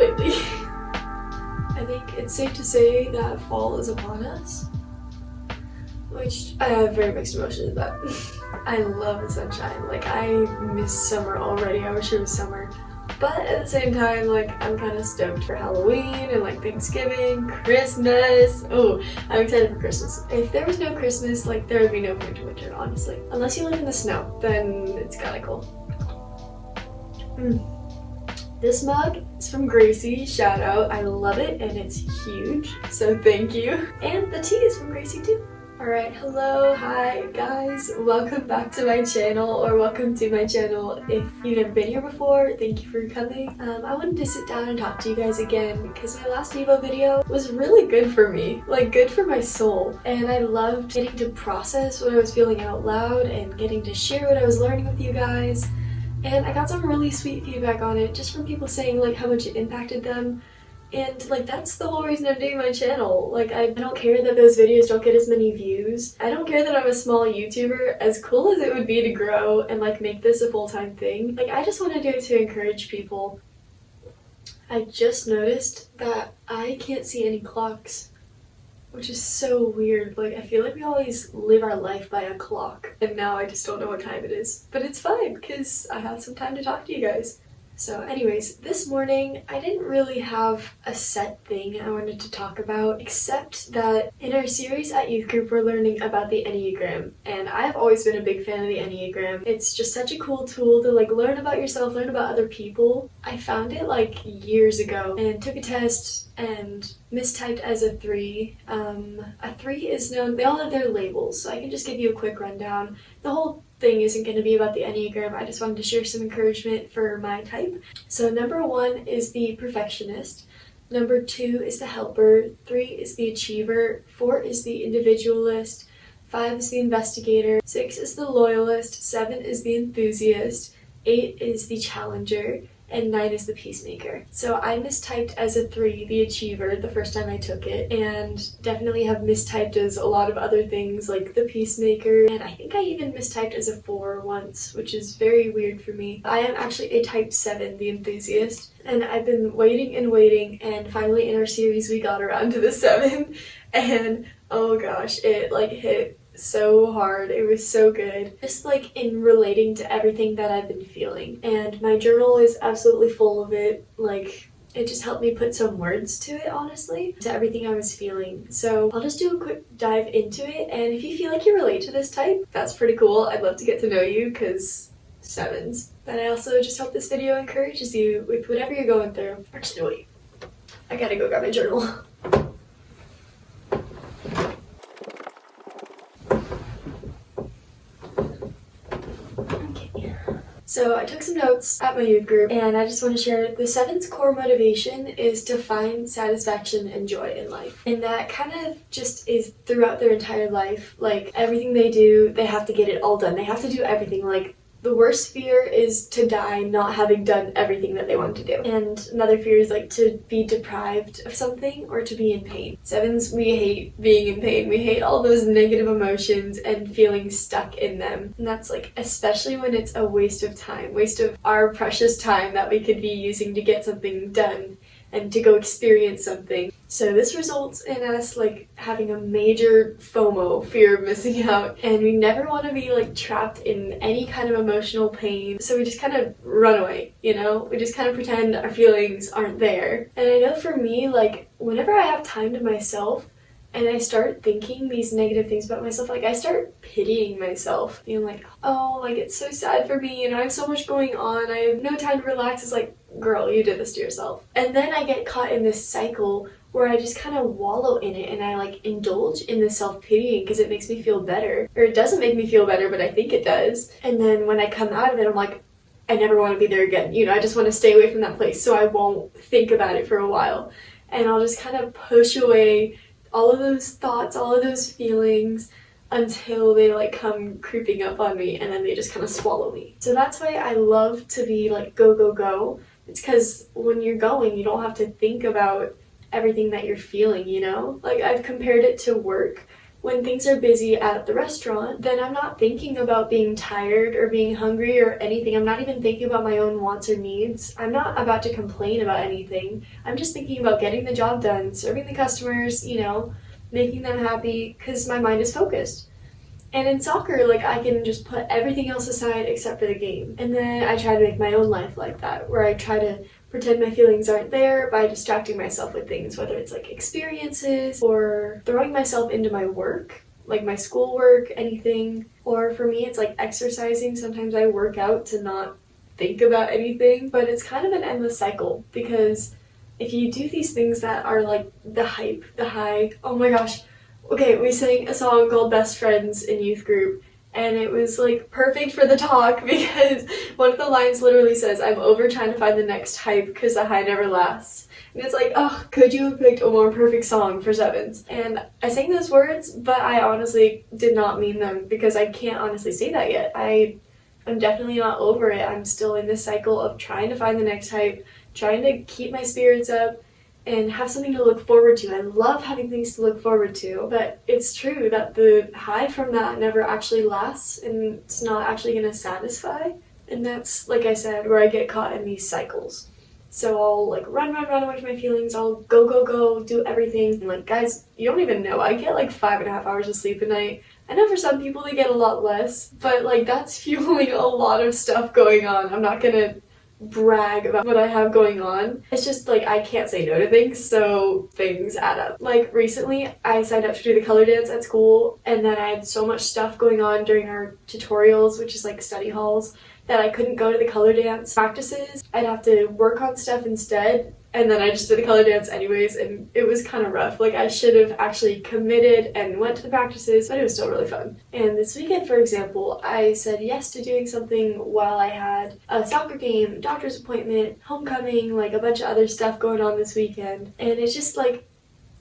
lately. I think it's safe to say that fall is upon us, which I have very mixed emotions about. I love the sunshine. Like, I miss summer already. I wish it was summer. But at the same time, like, I'm kind of stoked for Halloween and like Thanksgiving, Christmas. Oh, I'm excited for Christmas. If there was no Christmas, like, there would be no point to winter, honestly. Unless you live in the snow, then it's kind of cool. This mug is from Gracie, shout out. I love it and it's huge, so thank you. And the tea is from Gracie too. Alright, hello, hi guys, welcome back to my channel, or welcome to my channel. If you've never been here before, thank you for coming. I wanted to sit down and talk to you guys again because my last Evo video was really good for me, like good for my soul. And I loved getting to process what I was feeling out loud and getting to share what I was learning with you guys. And I got some really sweet feedback on it, just from people saying like how much it impacted them. And like, that's the whole reason I'm doing my channel. Like, I don't care that those videos don't get as many views. I don't care that I'm a small YouTuber. As cool as it would be to grow and like make this a full-time thing, like, I just want to do it to encourage people. I just noticed that I can't see any clocks, which is so weird. Like, I feel like we always live our life by a clock, and now I just don't know what time it is. But it's fine, because I have some time to talk to you guys. So anyways, this morning I didn't really have a set thing I wanted to talk about, except that in our series at youth group we're learning about the Enneagram, and I've always been a big fan of the Enneagram. It's just such a cool tool to like learn about yourself, learn about other people. I found it like years ago and took a test and mistyped as a 3. A 3 is known, they all have their labels, so I can just give you a quick rundown. The whole thing isn't going to be about the Enneagram, I just wanted to share some encouragement for my type. So number 1 is the perfectionist, number 2 is the helper, 3 is the achiever, 4 is the individualist, 5 is the investigator, 6 is the loyalist, 7 is the enthusiast, 8 is the challenger, and 9 is the peacemaker. So I mistyped as a 3, the achiever, the first time I took it, and definitely have mistyped as a lot of other things like the peacemaker, and I think I even mistyped as a 4 once, which is very weird for me. I am actually a type 7, the enthusiast, and I've been waiting, and finally in our series we got around to the 7, and oh gosh, it like hit so hard. It was so good, just like in relating to everything that I've been feeling, and my journal is absolutely full of it. Like, it just helped me put some words to it, honestly, to everything I was feeling. So I'll just do a quick dive into it, and if you feel like you relate to this type, that's pretty cool. I'd love to get to know you, because 7s. But I also just hope this video encourages you with whatever you're going through. Actually, wait, I gotta go grab my journal. So I took some notes at my youth group, and I just want to share the 7's core motivation is to find satisfaction and joy in life. And that kind of just is throughout their entire life. Like, everything they do, they have to get it all done. They have to do everything. Like, the worst fear is to die not having done everything that they want to do. And another fear is like to be deprived of something or to be in pain. 7s, we hate being in pain. We hate all those negative emotions and feeling stuck in them. And that's like, especially when it's a waste of time, waste of our precious time that we could be using to get something done and to go experience something. So this results in us like having a major FOMO, fear of missing out, and we never want to be like trapped in any kind of emotional pain, so we just kind of run away, you know? We just kind of pretend our feelings aren't there. And I know for me, like, whenever I have time to myself and I start thinking these negative things about myself, like, I start pitying myself, being like, oh, like, it's so sad for me and I have so much going on, I have no time to relax. It's like, girl, you did this to yourself. And then I get caught in this cycle where I just kind of wallow in it, and I like indulge in the self-pitying because it makes me feel better. Or it doesn't make me feel better, but I think it does. And then when I come out of it, I'm like, I never want to be there again. You know, I just want to stay away from that place so I won't think about it for a while. And I'll just kind of push away all of those thoughts, all of those feelings, until they like come creeping up on me, and then they just kind of swallow me. So that's why I love to be like go, go, go. It's because when you're going, you don't have to think about everything that you're feeling, you know? Like, I've compared it to work. when things are busy at the restaurant, then I'm not thinking about being tired or being hungry or anything. I'm not even thinking about my own wants or needs. I'm not about to complain about anything. I'm just thinking about getting the job done, serving the customers, making them happy, because my mind is focused. And in soccer, like, I can just put everything else aside except for the game. And then I try to make my own life like that, where I try to pretend my feelings aren't there by distracting myself with things, whether it's like experiences or throwing myself into my work, like my schoolwork, anything. Or for me, it's like exercising. Sometimes I work out to not think about anything, but it's kind of an endless cycle, because if you do these things that are like the hype, the high, oh my gosh. Okay, we sang a song called Best Friends in youth group, and it was like perfect for the talk because one of the lines literally says, I'm over trying to find the next hype because the high never lasts. And it's like, oh, could you have picked a more perfect song for sevens? And I sang those words, but I honestly did not mean them, because I can't honestly say that yet. I'm definitely not over it. I'm still in this cycle of trying to find the next hype, trying to keep my spirits up, and have something to look forward to. I love having things to look forward to, but it's true that the high from that never actually lasts, and it's not actually going to satisfy. And that's, like I said, where I get caught in these cycles. So I'll like run away from my feelings. I'll go, do everything. And like, guys, you don't even know. I get like 5.5 hours of sleep a night. I know for some people they get a lot less, but like that's fueling a lot of stuff going on. I'm not gonna brag about what I have going on. It's just like I can't say no to things, so things add up. Like recently I signed up to do the color dance at school, and then I had so much stuff going on during our tutorials, which is like study halls, that I couldn't go to the color dance practices. I'd have to work on stuff instead, and then I just did the color dance anyways, and it was kind of rough. Like I should have actually committed and went to the practices, but it was still really fun. And this weekend, for example, I said yes to doing something while I had a soccer game, doctor's appointment, homecoming, like a bunch of other stuff going on this weekend. And it's just like,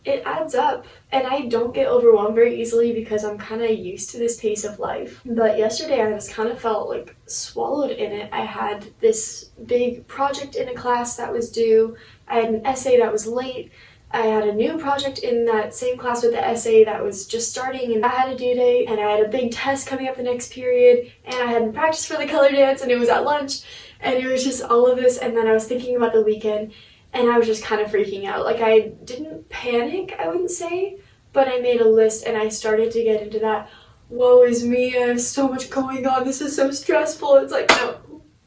it adds up, and I don't get overwhelmed very easily because I'm kind of used to this pace of life. But yesterday I just kind of felt like swallowed in it. I had this big project in a class that was due. I had an essay that was late. I had a new project in that same class with the essay that was just starting, and I had a due date, and I had a big test coming up the next period, and I hadn't practiced for the color dance, and it was at lunch, and it was just all of this. And then I was thinking about the weekend, and I was just kind of freaking out. Like, I didn't panic, I wouldn't say, but I made a list, and I started to get into that, woe is me, I have so much going on, this is so stressful. It's like, no.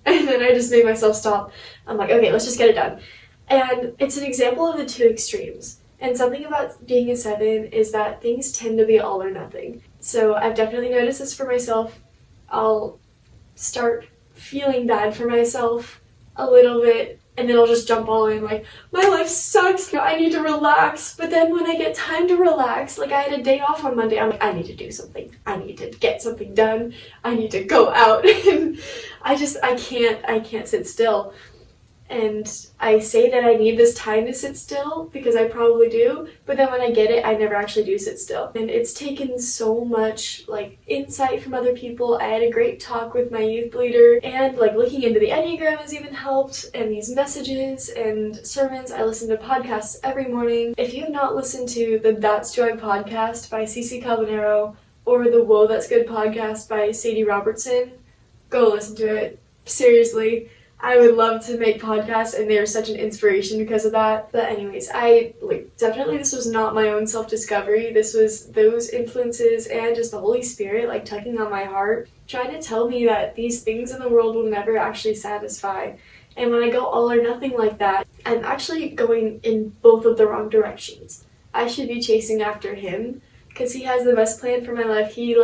And then I just made myself stop. I'm like, okay, let's just get it done. And it's an example of the two extremes. And something about being a 7 is that things tend to be all or nothing. So I've definitely noticed this for myself. I'll start feeling bad for myself a little bit, and then I'll just jump all in, like, my life sucks, I need to relax. But then when I get time to relax, like I had a day off on Monday, I'm like, I need to do something. I need to get something done. I need to go out. And I can't sit still. And I say that I need this time to sit still because I probably do, but then when I get it, I never actually do sit still. And it's taken so much like insight from other people. I had a great talk with my youth leader, and like looking into the Enneagram has even helped, and these messages and sermons. I listen to podcasts every morning. If you have not listened to the That's Joy podcast by Cece Calvinero or the Whoa That's Good podcast by Sadie Robertson, go listen to it. Seriously. I would love to make podcasts, and they're such an inspiration because of that. But anyways, definitely this was not my own self-discovery. This was those influences and just the Holy Spirit like tugging on my heart, trying to tell me that these things in the world will never actually satisfy. And when I go all or nothing like that, I'm actually going in both of the wrong directions. I should be chasing after him because he has the best plan for my life. He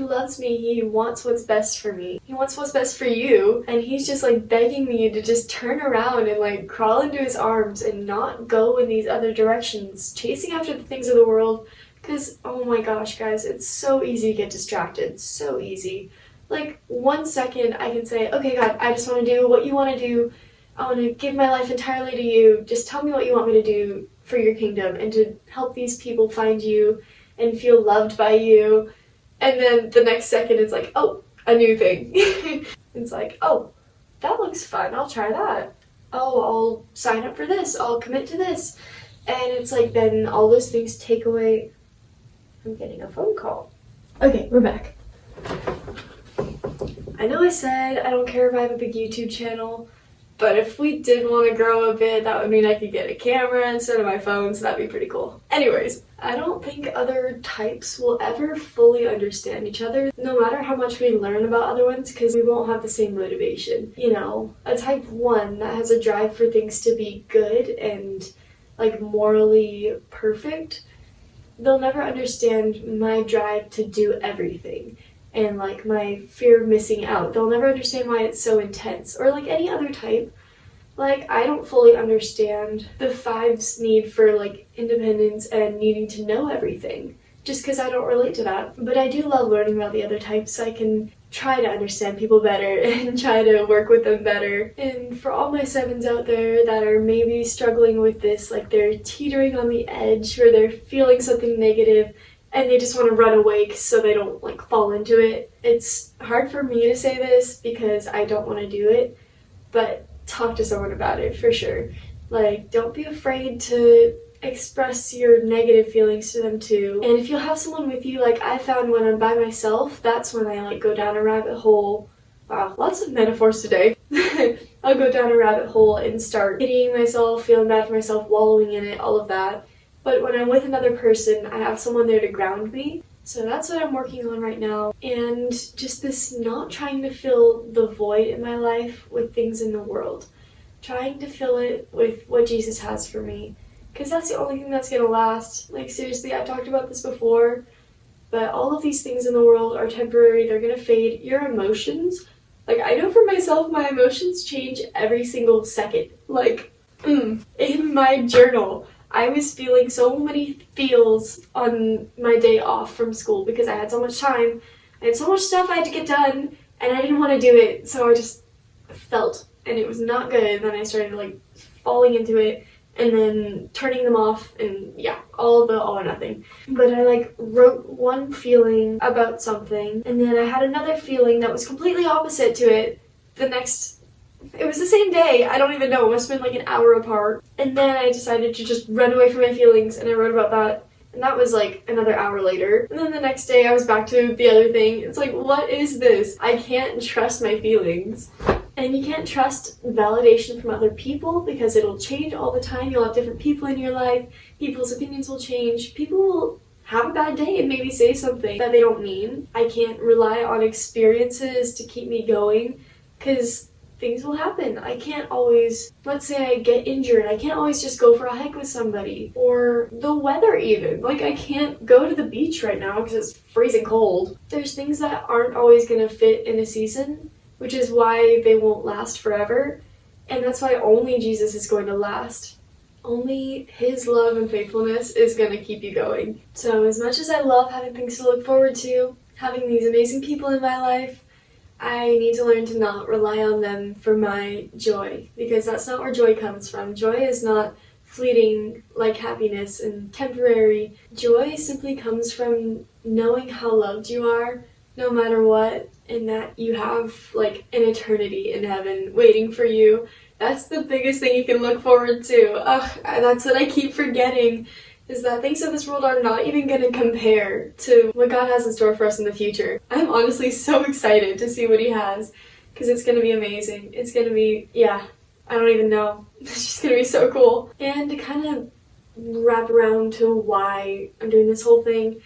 loves me. He wants what's best for me. He wants what's best for you. And he's just like begging me to just turn around and like crawl into his arms and not go in these other directions, chasing after the things of the world. Because, oh my gosh, guys, it's so easy to get distracted. So easy. Like 1 second I can say, okay, God, I just want to do what you want to do. I want to give my life entirely to you. Just tell me what you want me to do for your kingdom and to help these people find you and feel loved by you. And then the next second it's like, oh, a new thing. It's like, oh, that looks fun. I'll try that. Oh, I'll sign up for this. I'll commit to this. And it's like then all those things take away I'm getting a phone call. Okay, we're back. I know I said I don't care if I have a big YouTube channel, but if we did want to grow a bit, that would mean I could get a camera instead of my phone, so that'd be pretty cool. Anyways, I don't think other types will ever fully understand each other, no matter how much we learn about other ones, because we won't have the same motivation. You know, a type 1 that has a drive for things to be good and like morally perfect, they'll never understand my drive to do everything. And like my fear of missing out. They'll never understand why it's so intense. Or like any other type. Like I don't fully understand the 5's need for like independence and needing to know everything. Just because I don't relate to that. But I do love learning about the other types so I can try to understand people better and try to work with them better. And for all my 7's out there that are maybe struggling with this, like they're teetering on the edge or they're feeling something negative, and they just want to run away so they don't like fall into it. It's hard for me to say this because I don't want to do it, but talk to someone about it for sure. Like, don't be afraid to express your negative feelings to them too. And if you'll have someone with you, like I found when I'm by myself, that's when I like go down a rabbit hole. Wow, lots of metaphors today. I'll go down a rabbit hole and start pitying myself, feeling bad for myself, wallowing in it, all of that. But when I'm with another person, I have someone there to ground me. So that's what I'm working on right now. And just this not trying to fill the void in my life with things in the world. Trying to fill it with what Jesus has for me. Because that's the only thing that's going to last. Like seriously, I've talked about this before. But all of these things in the world are temporary. They're going to fade. Your emotions, like I know for myself, my emotions change every single second. Like, in my journal, I was feeling so many feels on my day off from school because I had so much time. I had so much stuff I had to get done and I didn't want to do it. So I just felt and it was not good. And then I started like falling into it and then turning them off and yeah, all or nothing. But I like wrote one feeling about something and then I had another feeling that was completely opposite to it it was the same day, I don't even know, it must have been like an hour apart. And then I decided to just run away from my feelings and I wrote about that. And that was like another hour later. And then the next day I was back to the other thing. It's like, what is this? I can't trust my feelings. And you can't trust validation from other people because it'll change all the time. You'll have different people in your life. People's opinions will change. People will have a bad day and maybe say something that they don't mean. I can't rely on experiences to keep me going because things will happen. I can't always, let's say I get injured, I can't always just go for a hike with somebody. Or the weather even. Like I can't go to the beach right now because it's freezing cold. There's things that aren't always going to fit in a season, which is why they won't last forever. And that's why only Jesus is going to last. Only his love and faithfulness is going to keep you going. So as much as I love having things to look forward to, having these amazing people in my life, I need to learn to not rely on them for my joy, because that's not where joy comes from. Joy is not fleeting like happiness and temporary. Joy simply comes from knowing how loved you are, no matter what, and that you have like an eternity in heaven waiting for you. That's the biggest thing you can look forward to. That's what I keep forgetting. Is that things of this world are not even going to compare to what God has in store for us in the future. I'm honestly so excited to see what he has, because it's going to be amazing. It's going to be, I don't even know. It's just going to be so cool. And to kind of wrap around to why I'm doing this whole thing,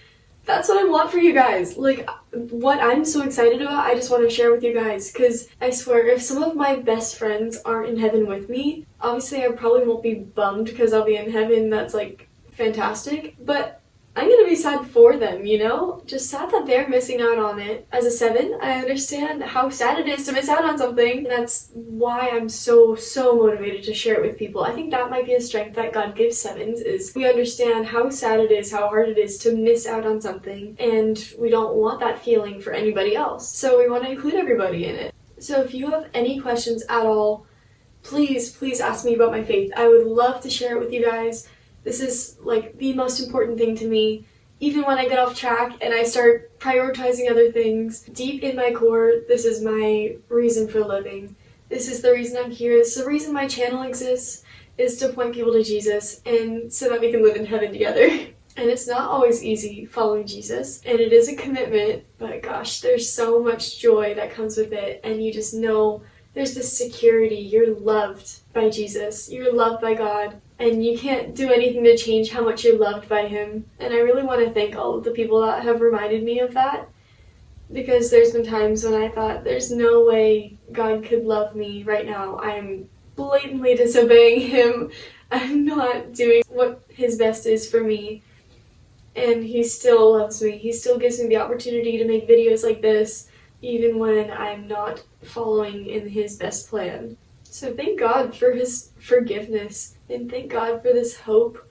that's what I want for you guys. Like, what I'm so excited about, I just want to share with you guys, because I swear, if some of my best friends aren't in heaven with me, obviously I probably won't be bummed because I'll be in heaven. That's like fantastic, but I'm gonna be sad for them, you know? Just sad that they're missing out on it. As a 7, I understand how sad it is to miss out on something, and that's why I'm so motivated to share it with people. I think that might be a strength that God gives 7s, is we understand how sad it is, how hard it is to miss out on something, and we don't want that feeling for anybody else, so we want to include everybody in it. So if you have any questions at all, please ask me about my faith. I would love to share it with you guys. This is like the most important thing to me. Even when I get off track and I start prioritizing other things, deep in my core, this is my reason for living. This is the reason I'm here. This is the reason my channel exists, is to point people to Jesus and so that we can live in heaven together. And it's not always easy following Jesus, and it is a commitment, but gosh, there's so much joy that comes with it, and you just know there's this security. You're loved by Jesus, you're loved by God, and you can't do anything to change how much you're loved by Him. And I really want to thank all of the people that have reminded me of that, because there's been times when I thought, there's no way God could love me right now. I'm blatantly disobeying Him. I'm not doing what His best is for me. And He still loves me. He still gives me the opportunity to make videos like this, even when I'm not following in His best plan. So thank God for His forgiveness, and thank God for this hope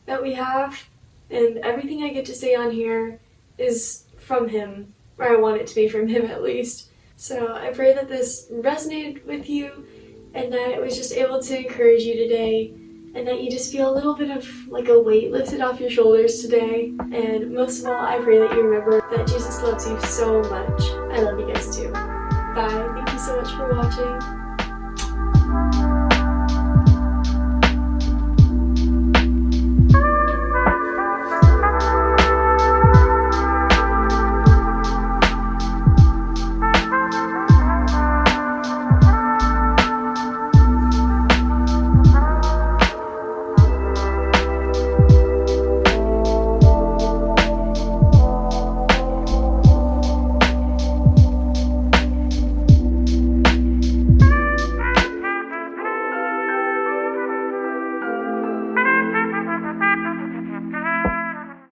that we have. And everything I get to say on here is from Him, or I want it to be from Him at least. So I pray that this resonated with you, and that it was just able to encourage you today, and that you just feel a little bit of like a weight lifted off your shoulders today. And most of all, I pray that you remember that Jesus loves you so much. I love you guys too. Bye. Thank you so much for watching.